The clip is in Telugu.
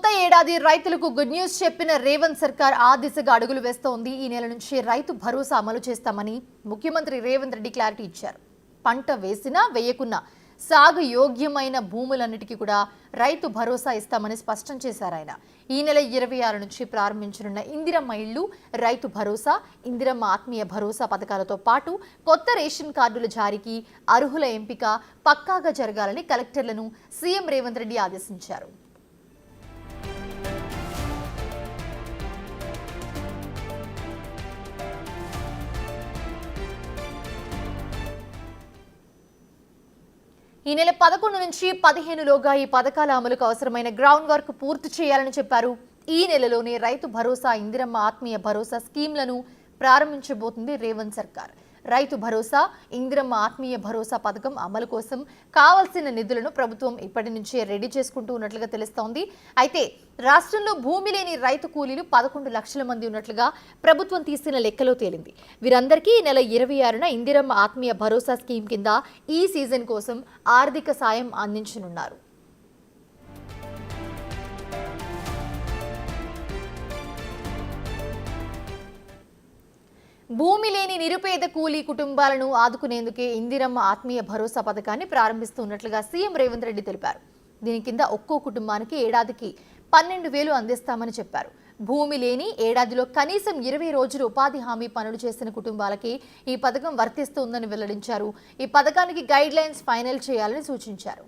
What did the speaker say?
కొత్త ఏడాది రైతులకు గుడ్ న్యూస్ చెప్పిన రేవంత్ సర్కార్ ఆ దిశగా అడుగులు వేస్తోంది. ఈ నెల నుంచి రైతు భరోసా అమలు చేస్తామని ముఖ్యమంత్రి రేవంత్ రెడ్డి క్లారిటీ ఇచ్చారు. పంట వేసినా వేయకున్నా సాగు యోగ్యమైన భూములన్నిటికీ కూడా రైతు భరోసా ఇస్తామని స్పష్టం చేశారు ఆయన. ఈ నెల 26 నుంచి ప్రారంభించనున్న ఇందిరమ్మ ఇళ్లు, రైతు భరోసా, ఇందిరమ్మ ఆత్మీయ భరోసా పథకాలతో పాటు కొత్త రేషన్ కార్డుల జారీకి అర్హుల ఎంపిక పక్కాగా జరగాలని కలెక్టర్లను సీఎం రేవంత్ రెడ్డి ఆదేశించారు. ఈ నెల 11 నుంచి 15 లోగా ఈ పథకాల అమలుకు అవసరమైన గ్రౌండ్ వర్క్ పూర్తి చేయాలని చెప్పారు. ఈ నెలలోనే రైతు భరోసా, ఇందిరమ్మ ఆత్మీయ భరోసా స్కీమ్లను ప్రారంభించబోతుంది రేవంత్ సర్కార్. రైతు భరోసా, ఇందిరమ్మ ఆత్మీయ భరోసా పథకం అమలు కోసం కావాల్సిన నిధులను ప్రభుత్వం ఇప్పటి నుంచే రెడీ చేసుకుంటూ ఉన్నట్లుగా తెలుస్తోంది. అయితే రాష్ట్రంలో భూమి లేని రైతు కూలీలు 11 లక్షల మంది ఉన్నట్లుగా ప్రభుత్వం తీసిన లెక్కలో తేలింది. వీరందరికీ ఈ నెల 26న ఇందిరమ్మ ఆత్మీయ భరోసా స్కీమ్ కింద ఈ సీజన్ కోసం ఆర్థిక సాయం అందించనున్నారు. భూమి లేని నిరుపేద కూలీ కుటుంబాలను ఆదుకునేందుకే ఇందిరమ్మ ఆత్మీయ భరోసా పథకాన్ని ప్రారంభిస్తున్నట్లుగా సీఎం రేవంత్ రెడ్డి తెలిపారు. దీని కింద ఒక్కో కుటుంబానికి ఏడాదికి 12,000 అందిస్తామని చెప్పారు. భూమి లేని, ఏడాదిలో కనీసం 20 రోజులు ఉపాధి హామీ పనులు చేసిన కుటుంబాలకి ఈ పథకం వర్తిస్తుందని వెల్లడించారు. ఈ పథకానికి గైడ్ లైన్స్ ఫైనల్ చేయాలని సూచించారు.